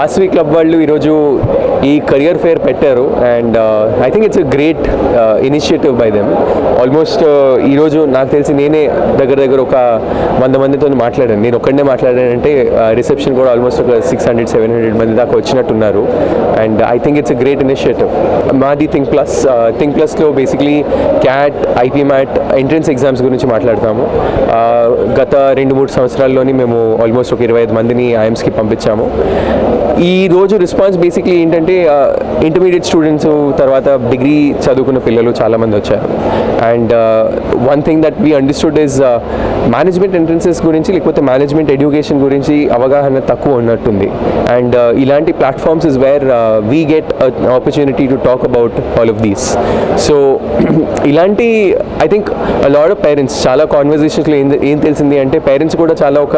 Vasavi club వాళ్ళు ఈరోజు ఈ కెరియర్ ఫేర్ పెట్టారు and I think it's a great initiative by them. Almost ఈరోజు నాకు తెలిసి నేనే దగ్గర ఒక 100 మందితో మాట్లాడాను. నేను ఒక్కడనే మాట్లాడానంటే రిసెప్షన్ కూడా ఆల్మోస్ట్ ఒక 600-700 మంది దాకా వచ్చినట్టున్నారు. And I think it's a great initiative. మాది థింక్ ప్లస్లో basically CAT, IPMAT entrance exams గురించి మాట్లాడతాము. గత 2-3 సంవత్సరాల్లోని మేము ఆల్మోస్ట్ ఒక 25 మందిని ఐఎమ్స్కి పంపించాము. ఈ రోజు రెస్పాన్స్ బేసిక్లీ ఏంటంటే ఇంటర్మీడియట్ స్టూడెంట్స్, తర్వాత డిగ్రీ చదువుకున్న పిల్లలు చాలామంది వచ్చారు. And one thing that we understood is management entrances గురించి లేకపోతే మేనేజ్మెంట్ ఎడ్యుకేషన్ గురించి అవగాహన తక్కువ ఉన్నట్టుంది. అండ్ ఇలాంటి platforms is where we get opportunity to talk about all of these. So ఇలాంటి I think lot of parents చాలా కాన్వర్జేషన్స్లో ఏం తెలిసింది అంటే పేరెంట్స్ కూడా చాలా ఒక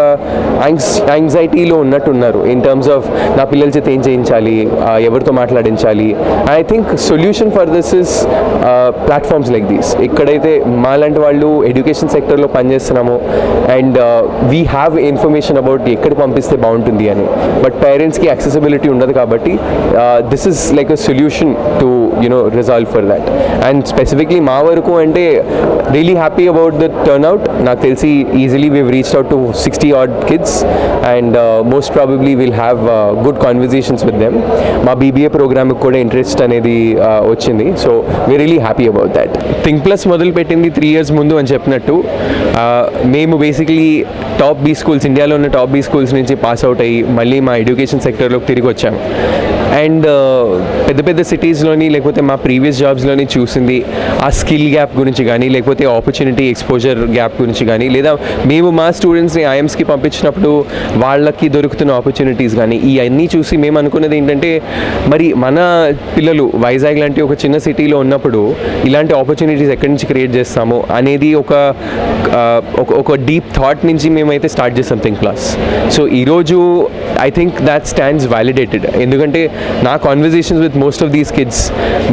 యాంగ్జైటీలో ఉన్నట్టున్నారు ఇన్ టర్మ్స్ ఆఫ్ నా పిల్లల చేత ఏం చేయించాలి, ఎవరితో మాట్లాడించాలి. I think solution for this is platforms like these. ఎక్కడైతే మాలాంటి వాళ్ళు ఎడ్యుకేషన్ సెక్టర్లో పనిచేస్తున్నామో and we have information about ఎక్కడ పంపిస్తే బాగుంటుంది అని, బట్ పేరెంట్స్కి యాక్సెసిబిలిటీ ఉండదు కాబట్టి this is like a solution to resolve for that. And specifically మా వరకు అంటే really happy about the turnout. నాకు తెలిసి easily we've reached out to 60 odd kids and most probably we'll have good conversations with them. మా BBA ప్రోగ్రామ్కి కూడా interest అనేది వచ్చింది. So we're really happy about that. Think plus మొదలు పెట్టింది 3 years ముందు అని చెప్పినట్టు మేము బేసిక్లీ టాప్ బీ స్కూల్స్, ఇండియాలో ఉన్న టాప్ బీ స్కూల్స్ నుంచి పాస్ అవుట్ అయ్యి మళ్ళీ మా ఎడ్యుకేషన్ సెక్టర్లోకి తిరిగి వచ్చాము. అండ్ పెద్ద సిటీస్లోని లేకపోతే మా ప్రీవియస్ జాబ్స్లోని చూసింది ఆ స్కిల్ గ్యాప్ గురించి కానీ లేకపోతే ఆపర్చునిటీ ఎక్స్పోజర్ గ్యాప్ గురించి కానీ, లేదా మేము మా స్టూడెంట్స్ని ఐఎమ్స్కి పంపించినప్పుడు వాళ్ళకి దొరుకుతున్న ఆపర్చునిటీస్ కానీ ఇవన్నీ చూసి మేము అనుకున్నది ఏంటంటే మరి మన పిల్లలు వైజాగ్ లాంటి ఒక చిన్న సిటీలో ఉన్నప్పుడు ఇలాంటి ఆపర్చునిటీస్ ఎక్కడి నుంచి క్రియేట్ చేస్తాము అనేది ఒక డీప్ థాట్ నుంచి మేమైతే స్టార్ట్ చేస్తాం థింక్ ప్లస్. సో ఈరోజు I think that stands validated. ఎందుకంటే నా conversations with most of these kids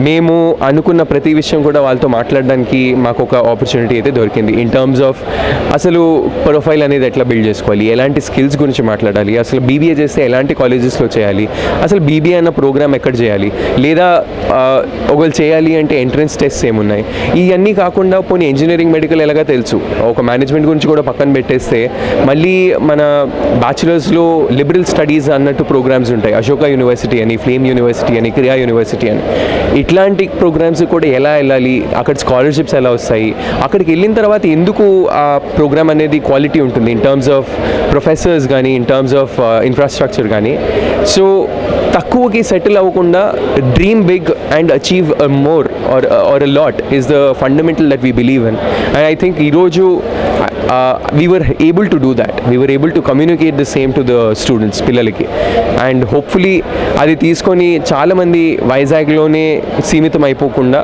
మేము అనుకున్న ప్రతి విషయం కూడా వాళ్ళతో మాట్లాడడానికి మాకు ఒక ఆపర్చునిటీ అయితే దొరికింది. ఇన్ టర్మ్స్ ఆఫ్ అసలు ప్రొఫైల్ అనేది ఎట్లా బిల్డ్ చేసుకోవాలి, ఎలాంటి స్కిల్స్ గురించి మాట్లాడాలి, అసలు BBA చేస్తే ఎలాంటి కాలేజెస్లో చేయాలి, అసలు BBA అన్న ప్రోగ్రామ్ ఎక్కడ చేయాలి, లేదా ఒకవేళ చేయాలి అంటే ఎంట్రన్స్ టెస్ట్స్ ఏమున్నాయి, ఇవన్నీ కాకుండా పోనీ ఇంజనీరింగ్, మెడికల్ ఎలాగా తెలుసు, ఒక మేనేజ్మెంట్ గురించి కూడా పక్కన పెట్టేస్తే మళ్ళీ మన బ్యాచులర్స్లో లిబరల్ స్టడీస్ అన్నట్టు ప్రోగ్రామ్స్ ఉంటాయి. అశోక యూనివర్సిటీ అని, ఫ్లేమ్ యూనివర్సిటీ అని, క్రియా యూనివర్సిటీ అని, ఇట్లాంటి ప్రోగ్రామ్స్ కూడా ఎలా వెళ్ళాలి, అక్కడ స్కాలర్షిప్స్ ఎలా వస్తాయి, అక్కడికి వెళ్ళిన తర్వాత ఎందుకు ఆ ప్రోగ్రామ్ అనేది క్వాలిటీ ఉంటుంది ఇన్ టర్మ్స్ ఆఫ్ ప్రొఫెసర్స్ కానీ, ఇన్ టర్మ్స్ ఆఫ్ ఇన్ఫ్రాస్ట్రక్చర్ కానీ. సో తక్కువకి సెటిల్ అవ్వకుండా dream big and achieve more or a lot is the fundamental that we believe in. And I think ఈరోజు we were able to do that. We were able to communicate the same to the students, పిల్లలకి. And hopefully అది తీసుకొని చాలామంది వైజాగ్లోనే సీమితం అయిపోకుండా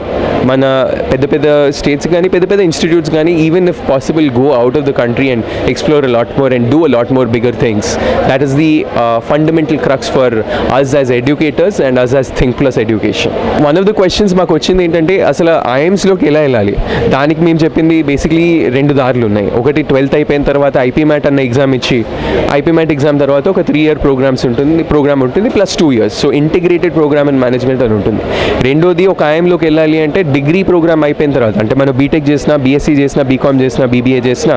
మన పెద్ద states కానీ పెద్ద ఇన్స్టిట్యూట్స్ కానీ even if possible go out of the country and explore a lot more and do a lot more bigger things. That is the fundamental crux for us as educators and us as think plus education. One of the questions మాకు వచ్చింది ఏంటంటే అసలు ఐఎమ్స్లోకి ఎలా వెళ్ళాలి. దానికి మేము చెప్పింది basically 2 దారులు ఉన్నాయి. ఒకటి 12th అయిపోయిన తర్వాత ఐపీ మ్యాట్ అన్న ఎగ్జామ్ ఇచ్చి ఐపీ మ్యాట్ ఎగ్జామ్ తర్వాత ఒక 3-year ప్రోగ్రామ్ ఉంటుంది plus 2 years. So integrated program and management అని ఉంటుంది. రెండోది ఒక ఐఎంలోకి వెళ్ళాలి అంటే డిగ్రీ ప్రోగ్రామ్ అయిపోయిన తర్వాత, అంటే మనం బీటెక్ చేసినా, BSc చేసినా, బీకామ్ చేసినా, BBA చేసినా,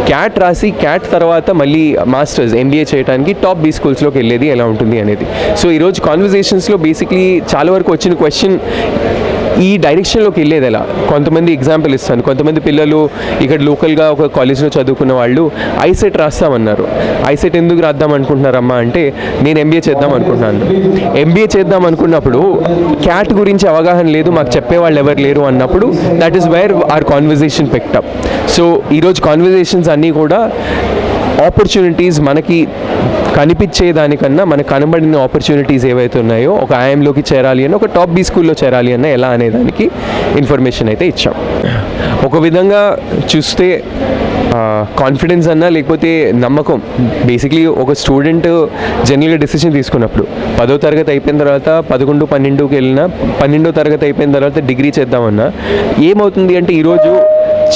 క్యాట్ రాసి క్యాట్ తర్వాత మళ్ళీ మాస్టర్స్ MBA చేయడానికి టాప్ బీ స్కూల్స్లోకి వెళ్ళేది ఎలా ఉంటుంది అనేది. సో ఈరోజు కాన్వర్జేషన్స్లో బేసిక్లీ చాలా వరకు వచ్చిన క్వశ్చన్ ఈ డైరెక్షన్లోకి వెళ్ళేది ఎలా. కొంతమంది ఎగ్జాంపుల్ ఇస్తాను. కొంతమంది పిల్లలు ఇక్కడ లోకల్గా ఒక కాలేజ్లో చదువుకున్న వాళ్ళు ఐసెట్ రాస్తామన్నారు. ఐసెట్ ఎందుకు రాద్దాం అనుకుంటున్నారమ్మా అంటే నేను MBA చేద్దాం అనుకుంటున్నాను. MBA చేద్దాం అనుకున్నప్పుడు క్యాట్ గురించి అవగాహన లేదు, మాకు చెప్పేవాళ్ళు ఎవరు లేరు అన్నప్పుడు that is where our conversation picked up. So ఈరోజు కాన్వర్జేషన్స్ అన్నీ కూడా ఆపర్చునిటీస్ మనకి కనిపించేదానికన్నా మనకు కనబడిన ఆపర్చునిటీస్ ఏవైతే ఉన్నాయో ఒక ఐఎంలోకి చేరాలి అన్న, ఒక టాప్ బీ స్కూల్లో చేరాలి అన్న ఎలా అనేదానికి ఇన్ఫర్మేషన్ అయితే ఇచ్చాం. ఒక విధంగా చూస్తే కాన్ఫిడెన్స్ అన్నా లేకపోతే నమ్మకం. బేసిక్లీ ఒక స్టూడెంట్ జనరల్గా డెసిషన్ తీసుకున్నప్పుడు 10వ తరగతి అయిపోయిన తర్వాత 11, 12కి వెళ్ళినా, 12వ తరగతి అయిపోయిన తర్వాత డిగ్రీ చేద్దామన్నా ఏమవుతుంది అంటే ఈరోజు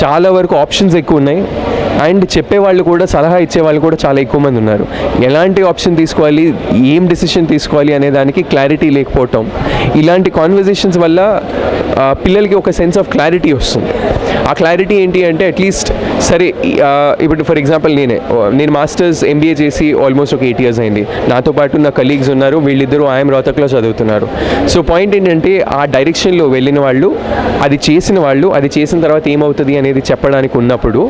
చాలా వరకు ఆప్షన్స్ ఎక్కువ ఉన్నాయి. అండ్ చెప్పేవాళ్ళు కూడా, సలహా ఇచ్చేవాళ్ళు కూడా చాలా ఎక్కువ మంది ఉన్నారు. ఎలాంటి ఆప్షన్ తీసుకోవాలి, ఏం డెసిషన్ తీసుకోవాలి అనే దానికి క్లారిటీ లేకపోవటం, ఇలాంటి కాన్వర్జేషన్స్ వల్ల పిల్లలకి ఒక సెన్స్ ఆఫ్ క్లారిటీ వస్తుంది. ఆ క్లారిటీ ఏంటి అంటే అట్లీస్ట్ సరే ఇప్పుడు ఫర్ ఎగ్జాంపుల్ నేను మాస్టర్స్ MBA చేసి ఆల్మోస్ట్ ఒక 8 years అయింది. నాతో పాటు నా కలీగ్స్ ఉన్నారు, వీళ్ళిద్దరూ IIM రోహతక్లో చదువుతున్నారు. సో పాయింట్ ఏంటంటే ఆ డైరెక్షన్లో వెళ్ళిన వాళ్ళు, అది చేసిన వాళ్ళు, అది చేసిన తర్వాత ఏమవుతుంది అనేది చెప్పడానికి ఉన్నప్పుడు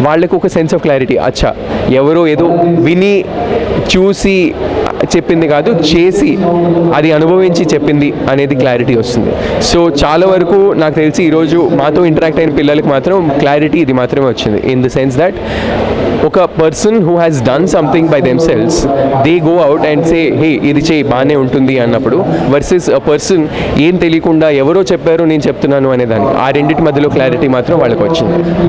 వాళ్ళకు ఒక సెన్స్ ఆఫ్ క్లారిటీ, అచ్చా ఎవరో ఏదో విని చూసి చెప్పింది కాదు, చేసి అది అనుభవించి చెప్పింది అనేది క్లారిటీ వస్తుంది. సో చాలా వరకు నాకు తెలిసి ఈరోజు మాతో ఇంటరాక్ట్ అయిన పిల్లలకి మాత్రం క్లారిటీ ఇది మాత్రమే వచ్చింది. ఇన్ ద సెన్స్ దట్ ఒక person who has done something by themselves, they go out and say hey ఇది చేయి బాగానే ఉంటుంది అన్నప్పుడు, వర్సెస్ అ పర్సన్ ఏం తెలియకుండా ఎవరో చెప్పారు నేను చెప్తున్నాను అనేదాన్ని, ఆ రెండింటి మధ్యలో క్లారిటీ మాత్రం వాళ్ళకి వచ్చింది.